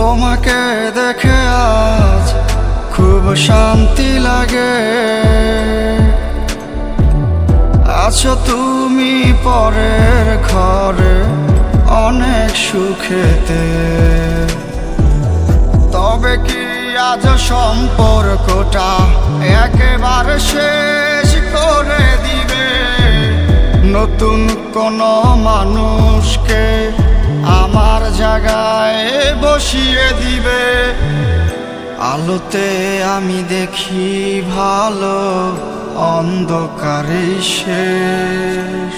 তোমাকে দেখে আজ খুব শান্তি লাগে। আছো তুমি পরের ঘরে অনেক সুখেতে। তবে কি আজ সম্পর্কটা একেবারে শেষ করে দিবে? নতুন কোনো মানুষকে আমার জায়গায় বসিয়ে দিবে। আলোতে আমি দেখি ভালো, অন্ধকারে শেষ।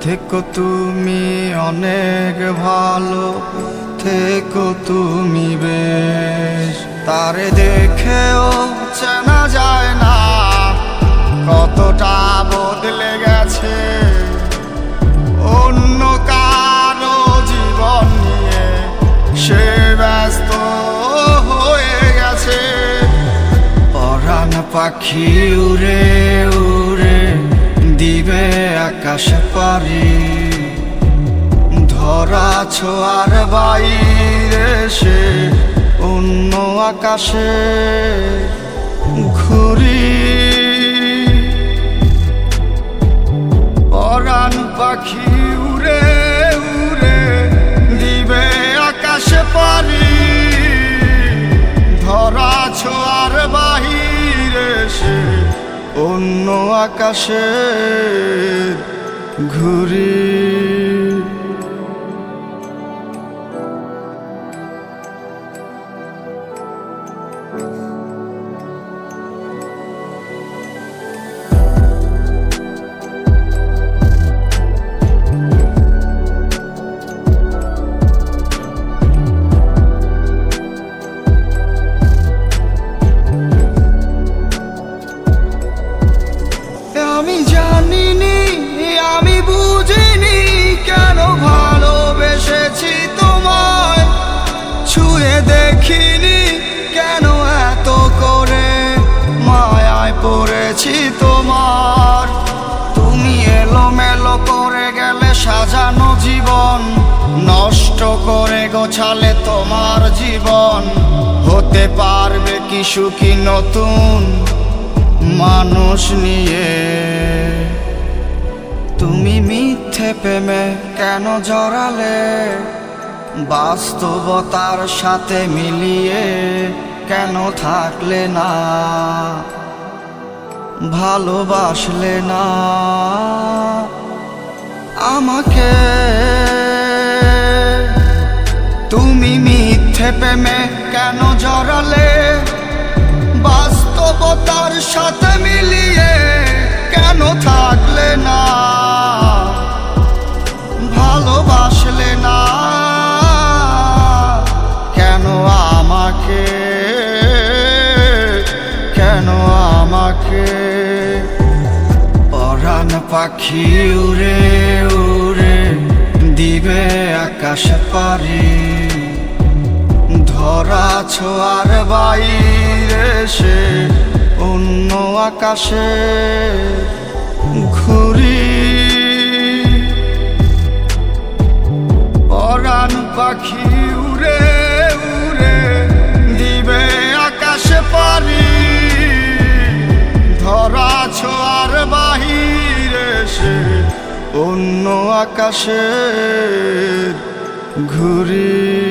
থেকো তুমি অনেক ভালো, থেকো তুমি বেশ। তারে দেখেও চেনা যায় না কতটা বদলে গেছে। অন্য কারো জীবন নিয়ে সে ব্যস্ত হয়ে গেছে। পরাণ পাখি উড়ে উড়ে দিবে আকাশ পারি। ধরা ছোঁয়ার বাইরে সে অন্য আকাশে ঘুরি। পরাণ পাখি উড়ে উড়ে দিবে আকাশে পারি। ধরা ছোঁয়ার বাহিরে সে অন্য আকাশে ঘুরি। আমি জানিনি, আমি বুঝিনি কেন ভালোবেসেছি তোমায়। ছুঁয়ে দেখিনি কেন এত করে মায়ায় পড়েছি তোমার। তুমি এলোমেলো করে গেলে সাজানো জীবন, নষ্ট করে গোছালে তোমার জীবন। হতে পারবে কি সুখী নতুন মানুষ নিয়ে? তুমি মিথ্যে প্রেমে কেন জড়ালে? বাস্তবতার সাথে মিলিয়ে কেন থাকলে না? ভালোবাসলে না আমাকে? তুমি মিথ্যে প্রেমে কেন জড়ালে? বাস্তবতার সাথে মিলিয়ে কেন থাকলে না? ভালোবাসলে না কেন আমাকে? কেন আমাকে? পরাণ পাখি উড়ে উড়ে দিবে আকাশ পারি। ধরা ছোঁয়ার বাইরে সে অন্য আকাশে ঘুরি। পরাণ পাখি উড়ে উড়ে দিবে আকাশে পারি। ধরা ছোঁয়ার বাহিরে সে অন্য আকাশে ঘুরি।